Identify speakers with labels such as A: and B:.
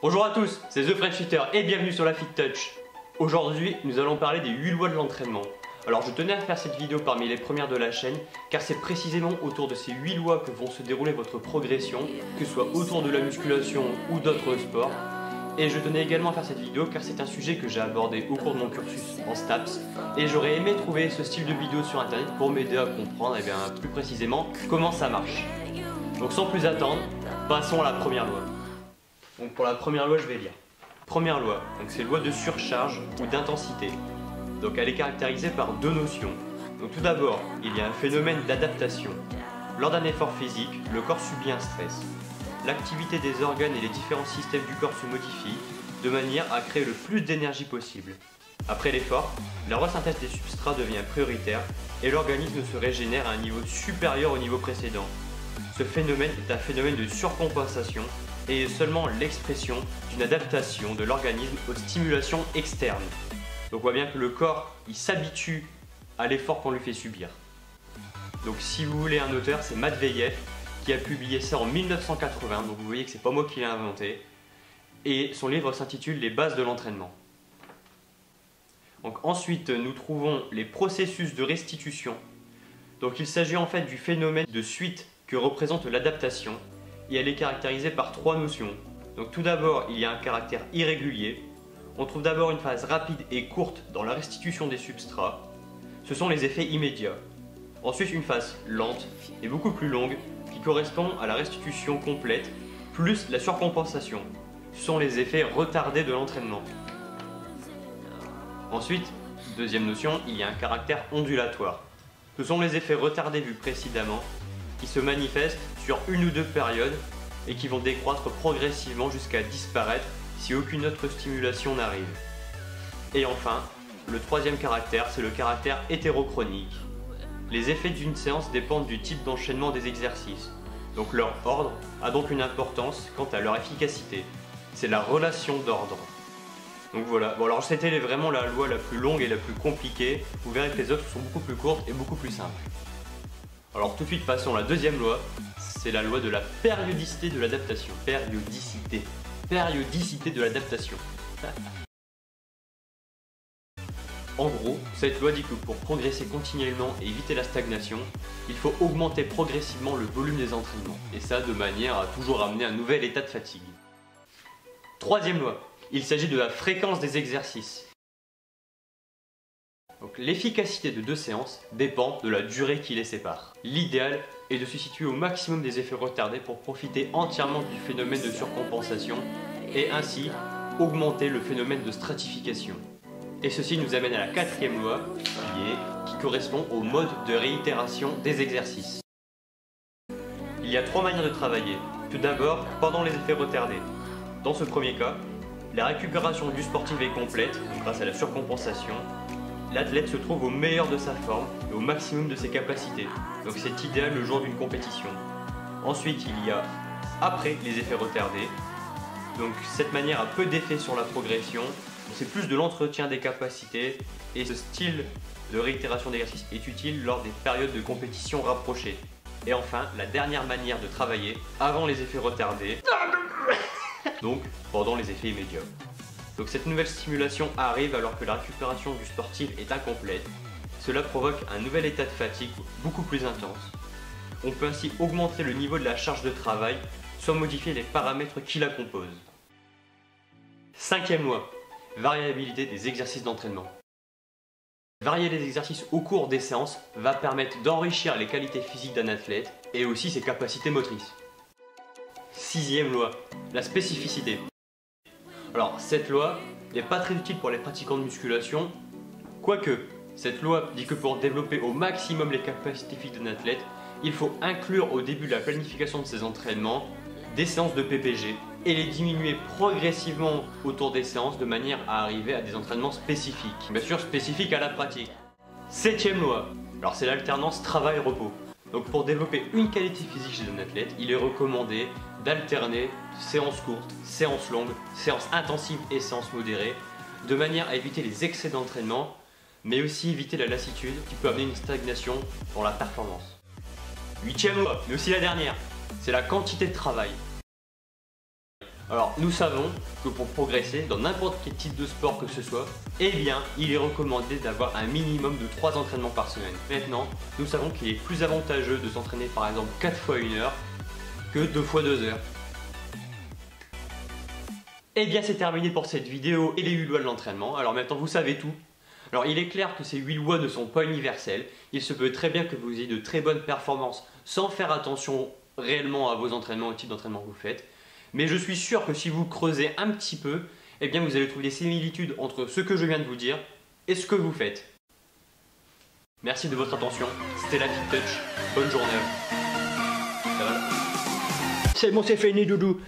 A: Bonjour à tous, c'est The French Fitter et bienvenue sur la Fit Touch. Aujourd'hui, nous allons parler des 8 lois de l'entraînement. Alors je tenais à faire cette vidéo parmi les premières de la chaîne car c'est précisément autour de ces 8 lois que vont se dérouler votre progression, que ce soit autour de la musculation ou d'autres sports. Et je tenais également à faire cette vidéo car c'est un sujet que j'ai abordé au cours de mon cursus en STAPS et j'aurais aimé trouver ce style de vidéo sur internet pour m'aider à comprendre plus précisément comment ça marche. Donc sans plus attendre, passons à la première loi. Donc pour la première loi, je vais lire. Première loi, donc c'est loi de surcharge ou d'intensité. Donc elle est caractérisée par deux notions. Donc tout d'abord, il y a un phénomène d'adaptation. Lors d'un effort physique, le corps subit un stress. L'activité des organes et les différents systèmes du corps se modifient de manière à créer le plus d'énergie possible. Après l'effort, la resynthèse des substrats devient prioritaire et l'organisme se régénère à un niveau supérieur au niveau précédent. Ce phénomène est un phénomène de surcompensation et est seulement l'expression d'une adaptation de l'organisme aux stimulations externes. Donc on voit bien que le corps il s'habitue à l'effort qu'on lui fait subir. Donc si vous voulez un auteur, c'est Matveyev qui a publié ça en 1980, donc vous voyez que c'est pas moi qui l'ai inventé. Et son livre s'intitule Les bases de l'entraînement. Donc ensuite nous trouvons les processus de restitution. Donc il s'agit en fait du phénomène de suite que représente l'adaptation et elle est caractérisée par trois notions. Donc tout d'abord il y a un caractère irrégulier. On trouve d'abord une phase rapide et courte dans la restitution des substrats. Ce sont les effets immédiats. Ensuite une phase lente et beaucoup plus longue qui correspond à la restitution complète plus la surcompensation. Ce sont les effets retardés de l'entraînement. Ensuite, deuxième notion, il y a un caractère ondulatoire. Ce sont les effets retardés vus précédemment qui se manifestent sur une ou deux périodes et qui vont décroître progressivement jusqu'à disparaître si aucune autre stimulation n'arrive. Et enfin, le troisième caractère, c'est le caractère hétérochronique. Les effets d'une séance dépendent du type d'enchaînement des exercices. Donc leur ordre a donc une importance quant à leur efficacité. C'est la relation d'ordre. Donc voilà, bon alors c'était vraiment la loi la plus longue et la plus compliquée. Vous verrez que les autres sont beaucoup plus courtes et beaucoup plus simples. Alors tout de suite passons à la deuxième loi. C'est la loi de la périodicité de l'adaptation. Périodicité de l'adaptation. En gros, cette loi dit que pour progresser continuellement et éviter la stagnation, il faut augmenter progressivement le volume des entraînements, et ça de manière à toujours amener un nouvel état de fatigue. Troisième loi, il s'agit de la fréquence des exercices. L'efficacité de deux séances dépend de la durée qui les sépare. L'idéal est de se situer au maximum des effets retardés pour profiter entièrement du phénomène de surcompensation et ainsi augmenter le phénomène de stratification. Et ceci nous amène à la quatrième loi, qui correspond au mode de réitération des exercices. Il y a trois manières de travailler. Tout d'abord, pendant les effets retardés. Dans ce premier cas, la récupération du sportif est complète, donc grâce à la surcompensation. L'athlète se trouve au meilleur de sa forme et au maximum de ses capacités. Donc c'est idéal le jour d'une compétition. Ensuite, il y a après les effets retardés. Donc cette manière a peu d'effet sur la progression. C'est plus de l'entretien des capacités et ce style de réitération d'exercice est utile lors des périodes de compétition rapprochées. Et enfin, la dernière manière de travailler avant les effets retardés, donc pendant les effets immédiats. Donc cette nouvelle stimulation arrive alors que la récupération du sportif est incomplète. Cela provoque un nouvel état de fatigue beaucoup plus intense. On peut ainsi augmenter le niveau de la charge de travail sans modifier les paramètres qui la composent. Cinquième loi. Variabilité des exercices d'entraînement. Varier les exercices au cours des séances va permettre d'enrichir les qualités physiques d'un athlète et aussi ses capacités motrices. Sixième loi, la spécificité. Alors cette loi n'est pas très utile pour les pratiquants de musculation, quoique cette loi dit que pour développer au maximum les capacités physiques d'un athlète, il faut inclure au début de la planification de ses entraînements des séances de PPG et les diminuer progressivement autour des séances de manière à arriver à des entraînements spécifiques. Bien sûr spécifiques à la pratique. Septième loi, alors c'est l'alternance travail-repos. Donc pour développer une qualité physique chez un athlète, il est recommandé d'alterner séances courtes, séances longues, séances intensives et séances modérées, de manière à éviter les excès d'entraînement, mais aussi éviter la lassitude qui peut amener une stagnation dans la performance. Huitième loi, mais aussi la dernière, c'est la quantité de travail. Alors nous savons que pour progresser dans n'importe quel type de sport que ce soit, eh bien il est recommandé d'avoir un minimum de 3 entraînements par semaine. Maintenant, nous savons qu'il est plus avantageux de s'entraîner par exemple 4 fois 1 heure que 2 fois 2 heures. Et bien c'est terminé pour cette vidéo et les 8 lois de l'entraînement. Alors maintenant vous savez tout. Alors il est clair que ces 8 lois ne sont pas universelles. Il se peut très bien que vous ayez de très bonnes performances sans faire attention réellement à vos entraînements, au type d'entraînement que vous faites. Mais je suis sûr que si vous creusez un petit peu, eh bien vous allez trouver des similitudes entre ce que je viens de vous dire et ce que vous faites. Merci de votre attention, c'était la Fit Touch, bonne journée à vous.
B: C'est bon, c'est fini, doudou.